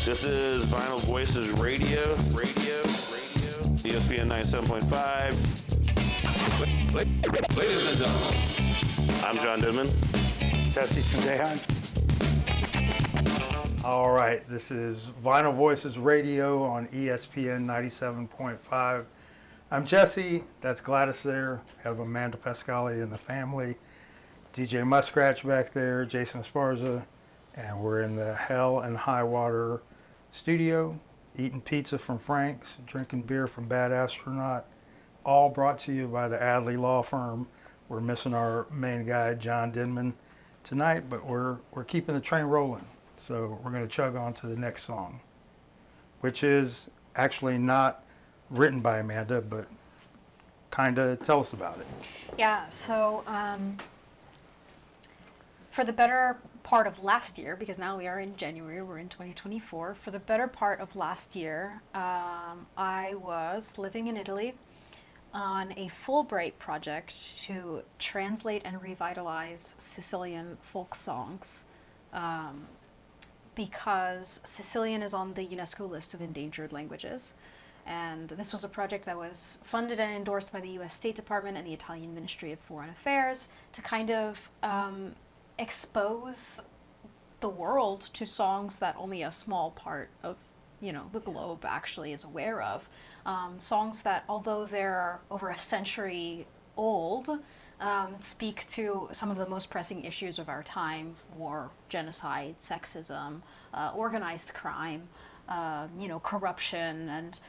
This is Vinyl Voices Radio, ESPN 97.5. Ladies and gentlemen, I'm John Denman. Jesse Dehan. All right, this is Vinyl Voices Radio on ESPN 97.5. I'm Jesse, that's Gladys there. I have Amanda Pascali in the family. DJ Muskratch back there, Jason Esparza. And we're in the Hell and High Water studio, eating pizza from Frank's, drinking beer from Bad Astronaut, all brought to you by the Adley Law Firm. We're missing our main guy, John Denman, tonight, but we're keeping the train rolling. So we're going to chug on to the next song, which is actually not written by Amanda, but kind of tell us about it. Yeah, so for the better part of last year, because now we are in January, we're in 2024, for the better part of last year, I was living in Italy on a Fulbright project to translate and revitalize Sicilian folk songs, because Sicilian is on the UNESCO list of endangered languages. And this was a project that was funded and endorsed by the US State Department and the Italian Ministry of Foreign Affairs to kind of expose the world to songs that only a small part of, the globe actually is aware of. Songs that, although they're over a century old, speak to some of the most pressing issues of our time: war, genocide, sexism, organized crime, corruption, and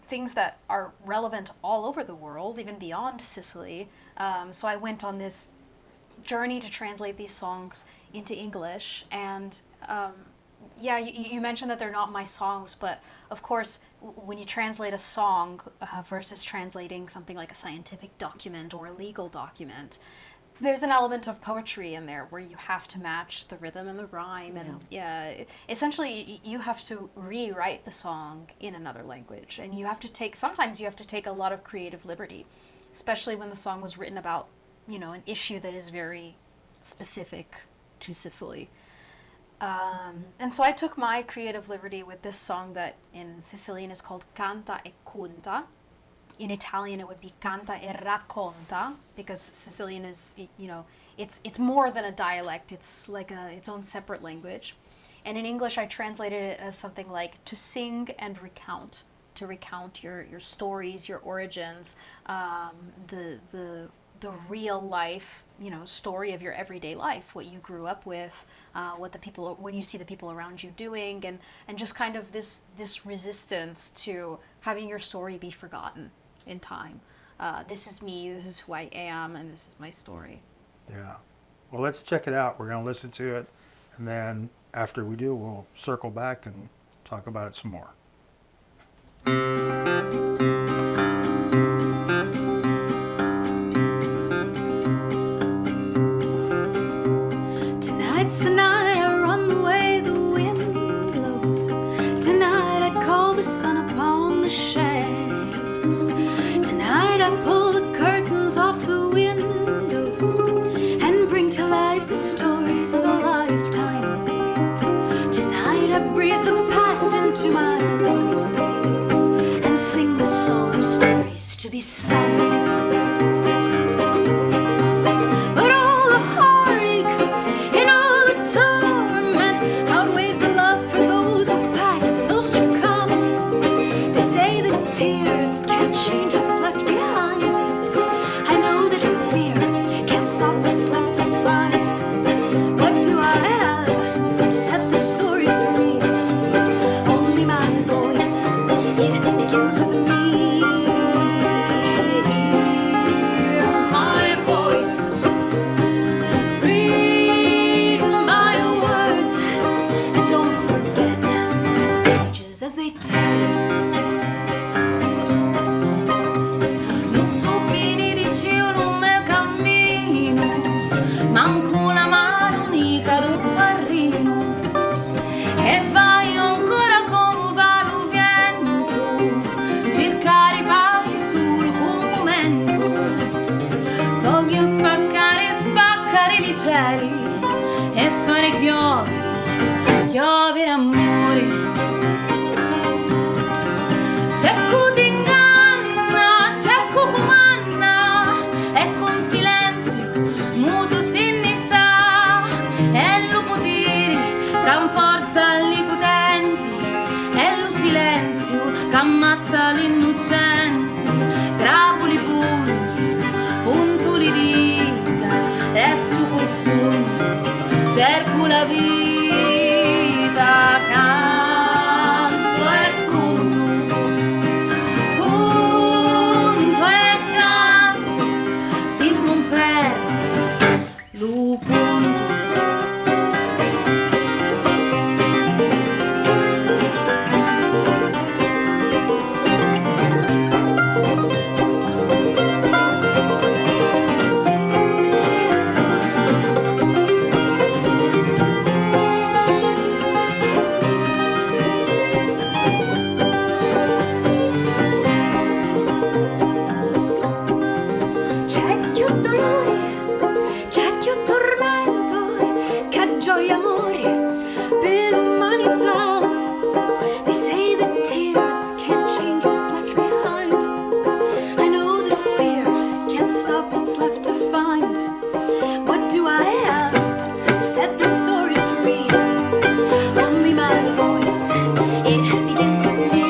things that are relevant all over the world, even beyond Sicily. So I went on this journey to translate these songs into English, and you mentioned that they're not my songs, but of course when you translate a song versus translating something like a scientific document or a legal document, there's an element of poetry in there where you have to match the rhythm and the rhyme, and essentially you have to rewrite the song in another language, and sometimes you have to take a lot of creative liberty, especially when the song was written about an issue that is very specific to Sicily. And so I took my creative liberty with this song that in Sicilian is called Canta e Conta. In Italian it would be Canta e Racconta, because Sicilian is, it's more than a dialect, it's like its own separate language. And in English I translated it as something like to sing and recount, to recount your stories, your origins, the real life, story of your everyday life, what you grew up with, when you see the people around you doing, and just kind of this resistance to having your story be forgotten in time. This is me, this is who I am, and this is my story. Yeah. Well, let's check it out. We're going to listen to it, and then after we do, we'll circle back and talk about it some more. Tonight's the night I run the way the wind blows. Tonight I call the sun upon the shadows. Tonight I pull the curtains off the windows and bring to light the stories of a lifetime. Tonight I breathe the past into my lungs and sing the song of stories to be sung. Tears can't change what's left behind. I know that fear can't stop what's left to find. What do I have to set the story free? Only my voice, it begins with me. My voice, read my words, and don't forget the pages as they turn. E fare chiovere amore cerco la vita, canto e conto e canto per non perdere lo punto. C'è più dolore, c'è più tormento, che gioia amore per l'umanità. They say that tears can't change what's left behind. I know that fear can't stop what's left to find. What do I have to set this story free? Only my voice, it begins with me.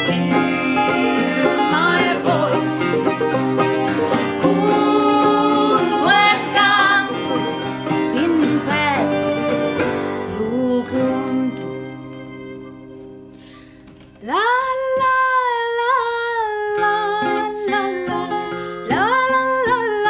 Hear my voice. Conto e canto per non perdere lo conto. La la la la la la la la la la la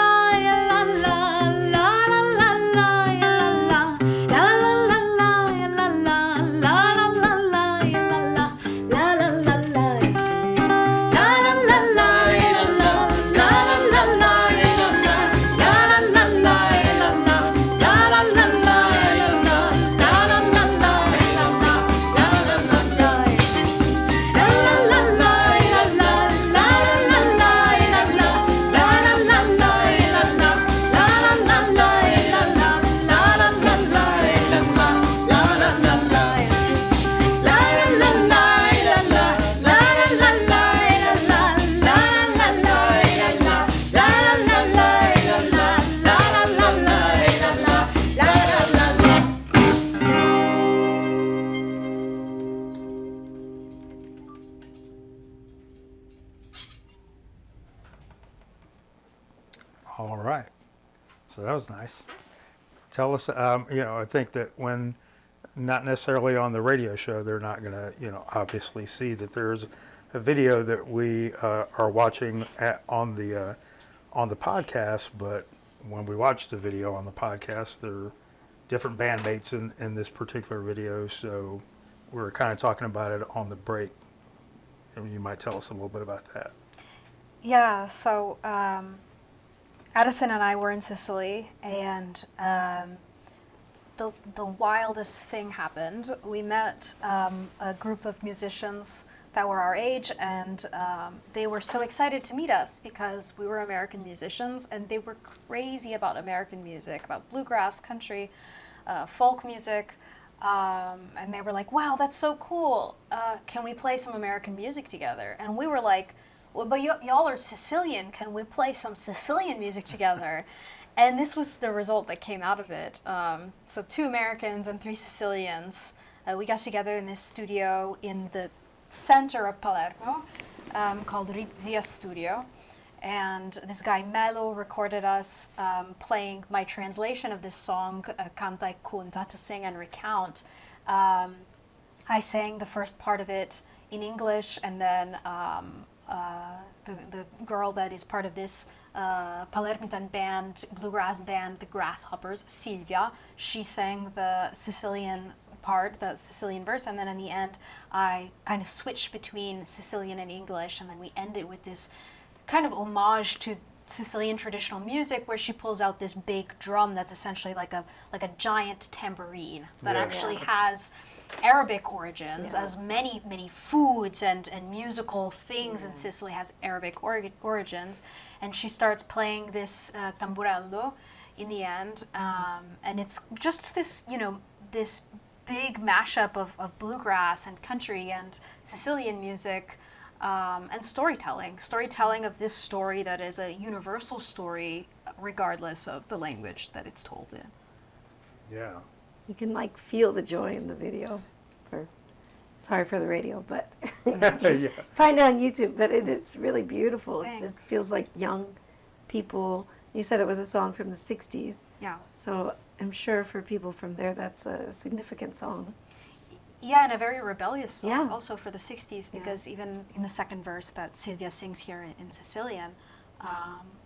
All right. So that was nice. Tell us, I think that when not necessarily on the radio show, they're not going to, obviously see that there's a video that we are watching on the podcast. But when we watch the video on the podcast, there are different bandmates in this particular video. So we're kind of talking about it on the break. And you might tell us a little bit about that. Yeah, so Addison and I were in Sicily, and the wildest thing happened. We met a group of musicians that were our age, and they were so excited to meet us because we were American musicians, and they were crazy about American music, about bluegrass, country, folk music, and they were like, wow, that's so cool. Can we play some American music together? And we were like, well, but y'all are Sicilian. Can we play some Sicilian music together? And this was the result that came out of it. So 2 Americans and 3 Sicilians. We got together in this studio in the center of Palermo called Rizzia Studio. And this guy Melo recorded us playing my translation of this song, Canta e Conta, to sing and recount. I sang the first part of it in English, and then the girl that is part of this Palermitan band, bluegrass band, the Grasshoppers, Silvia, she sang the Sicilian part, the Sicilian verse, and then in the end I kind of switched between Sicilian and English, and then we ended with this kind of homage to Sicilian traditional music where she pulls out this big drum that's essentially like a giant tambourine that actually has Arabic origins, as many foods and musical things in Sicily has Arabic origins, and she starts playing this tamburello in the end, and it's just this this big mashup of bluegrass and country and Sicilian music, and storytelling of this story that is a universal story regardless of the language that it's told in. Yeah. You can feel the joy in the video. Sorry for the radio, but Yeah. find it on YouTube. But it's really beautiful. Thanks. It just feels like young people. You said it was a song from the 60s. Yeah. So I'm sure for people from there, that's a significant song. Yeah, and a very rebellious song Yeah. also for the 60s, because even in the second verse that Sylvia sings here in Sicilian,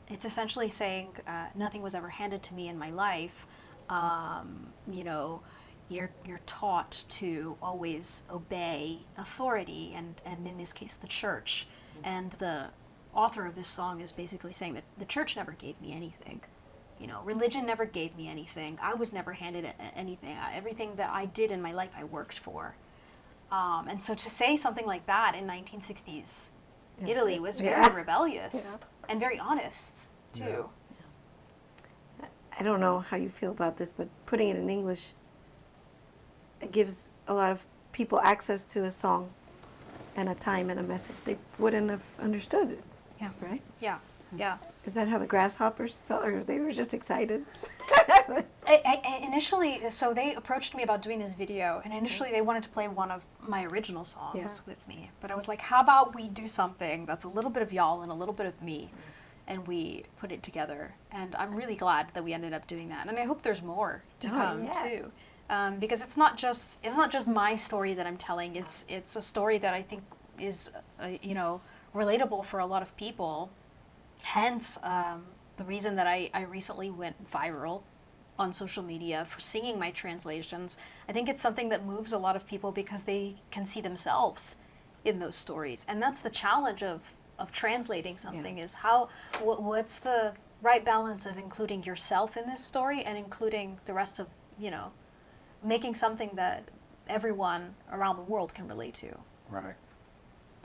it's essentially saying, nothing was ever handed to me in my life. You know, you're taught to always obey authority, and in this case, the church. And the author of this song is basically saying that the church never gave me anything. You know, religion never gave me anything. I was never handed anything. Everything that I did in my life, I worked for. And so to say something like that in 1960s Italy was very rebellious and very honest, too. I don't know how you feel about this, but putting it in English, it gives a lot of people access to a song and a time and a message they wouldn't have understood it. Yeah. Right? Yeah, yeah. Is that how the Grasshoppers felt, or they were just excited? I initially, so they approached me about doing this video, and initially they wanted to play one of my original songs with me. But I was like, how about we do something that's a little bit of y'all and a little bit of me, and we put it together. And I'm really glad that we ended up doing that. And I hope there's more to come too. Because it's not just my story that I'm telling. It's a story that I think is relatable for a lot of people. Hence, the reason that I recently went viral on social media for singing my translations. I think it's something that moves a lot of people because they can see themselves in those stories. And that's the challenge of translating something, is what's the right balance of including yourself in this story and including the rest of, making something that everyone around the world can relate to. Right.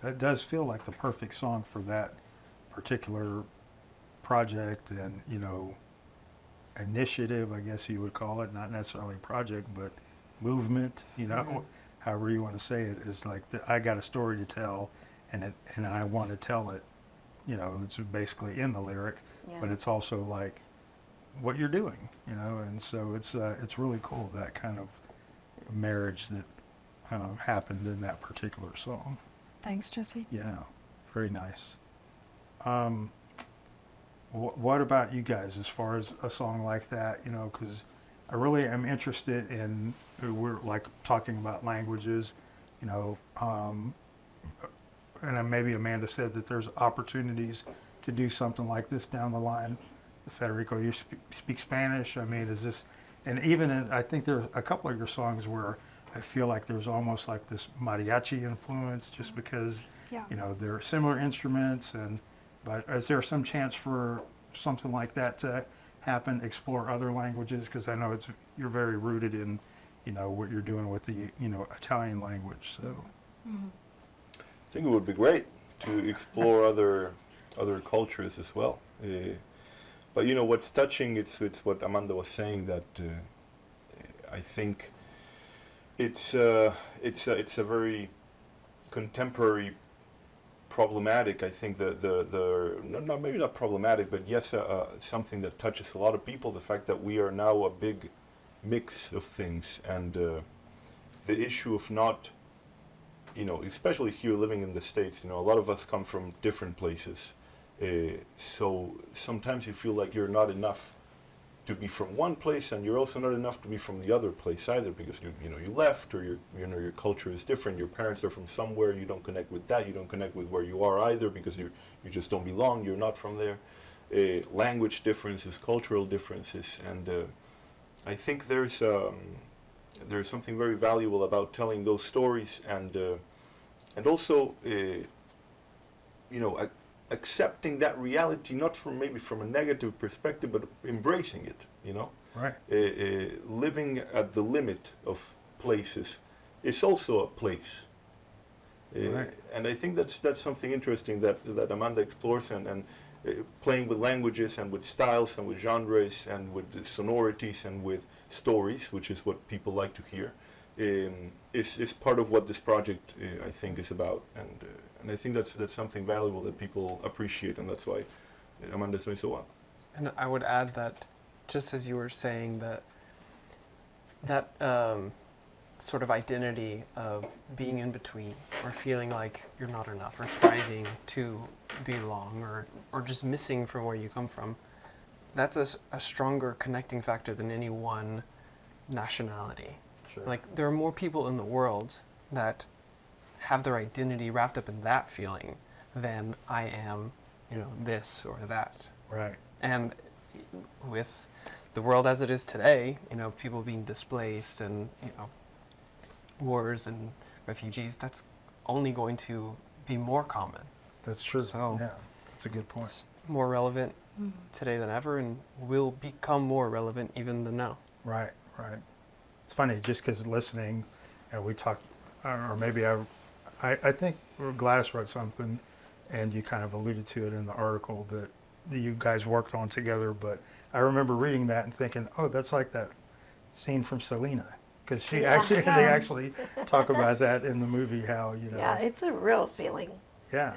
That does feel like the perfect song for that particular project and, initiative, I guess you would call it, not necessarily project, but movement, however you want to say it, is like, I got a story to tell and I want to tell it, it's basically in the lyric, but it's also like what you're doing, and so it's really cool, that kind of marriage that happened in that particular song. Thanks, Jesse. Yeah, very nice. What about you guys as far as a song like that? Because I really am interested in, we're like talking about languages, and then maybe Amanda said that there's opportunities to do something like this down the line. Federico, you speak Spanish. I mean, is this, and even I think there's a couple of your songs where I feel like there's almost like this mariachi influence, just because, there are similar instruments, but is there some chance for something like that to happen, explore other languages? Because I know you're very rooted in, what you're doing with the, Italian language, so. I think it would be great to explore other cultures as well. But what's touching, it's what Amanda was saying, that I think it's a very contemporary problematic. I think maybe not problematic, but yes, something that touches a lot of people. The fact that we are now a big mix of things, and the issue of not, especially here living in the States, a lot of us come from different places. So sometimes you feel like you're not enough to be from one place, and you're also not enough to be from the other place either, because you left, or your culture is different. Your parents are from somewhere, you don't connect with that. You don't connect with where you are either, because you just don't belong. You're not from there. Language differences, cultural differences, and I think there's something very valuable about telling those stories, and also accepting that reality, not from a negative perspective, but embracing it, Right. Living at the limit of places is also a place. Right. And I think that's something interesting that Amanda explores, and playing with languages and with styles and with genres and with the sonorities and with stories, which is what people like to hear, is part of what this project, I think, is about. And I think that's something valuable that people appreciate, and that's why Amanda's doing so well. And I would add that, just as you were saying, that sort of identity of being in between, or feeling like you're not enough, or striving to belong, or just missing from where you come from, that's a stronger connecting factor than any one nationality. Sure. Like, there are more people in the world that have their identity wrapped up in that feeling than I am, this or that. Right. And with the world as it is today, people being displaced and, wars and refugees, that's only going to be more common. That's true. So- yeah, that's a good point. It's more relevant today than ever and will become more relevant even than now. Right, right. It's funny, just because listening, we talked, or maybe I think Gladys wrote something, and you kind of alluded to it in the article that you guys worked on together, but I remember reading that and thinking, oh, that's like that scene from Selena, because they actually talk about that in the movie, how, Yeah, it's a real feeling. yeah,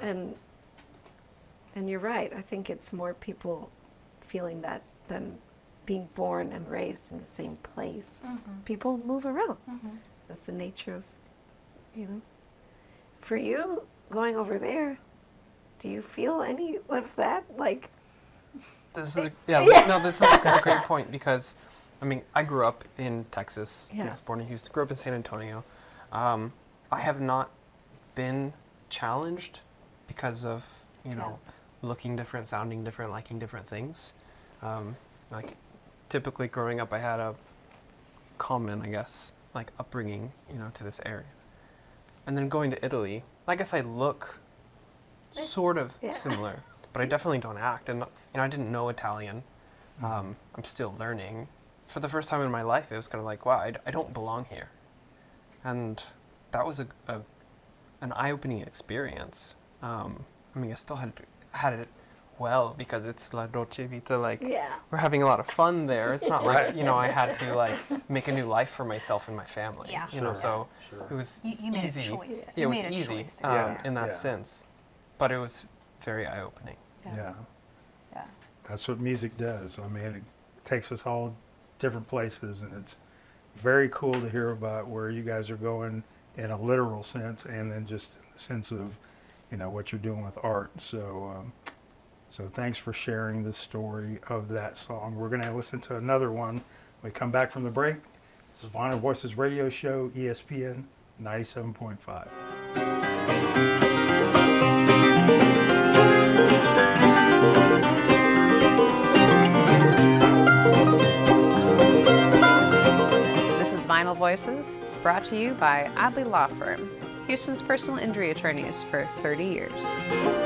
And you're right. I think it's more people feeling that than being born and raised in the same place. People move around. That's the nature of, For you, going over there, do you feel any of that? Like, This is this is a great point because, I grew up in Texas. Yeah. I was born in Houston. Grew up in San Antonio. I have not been challenged because of looking different, sounding different, liking different things. Like typically growing up, I had a common, I guess, like upbringing, to this area. And then going to Italy, I guess I look sort of similar, but I definitely don't act. And I didn't know Italian. I'm still learning. For the first time in my life, it was kind of like, wow, I don't belong here. And that was an eye-opening experience. I still had it well because it's La Dolce Vita. Like, we're having a lot of fun there. It's not like I had to make a new life for myself and my family. Yeah. So it was You made easy. a choice. Yeah, it You was made a easy choice to go there. in that Yeah. sense, but it was very eye-opening. yeah. Yeah. That's what music does. It takes us all different places, and it's very cool to hear about where you guys are going in a literal sense, and then just in the sense of, what you're doing with art. So, so thanks for sharing the story of that song. We're going to listen to another one when we come back from the break. This is Vinyl Voices Radio Show, ESPN 97.5. This is Vinyl Voices, brought to you by Adley Law Firm, Houston's personal injury attorneys for 30 years.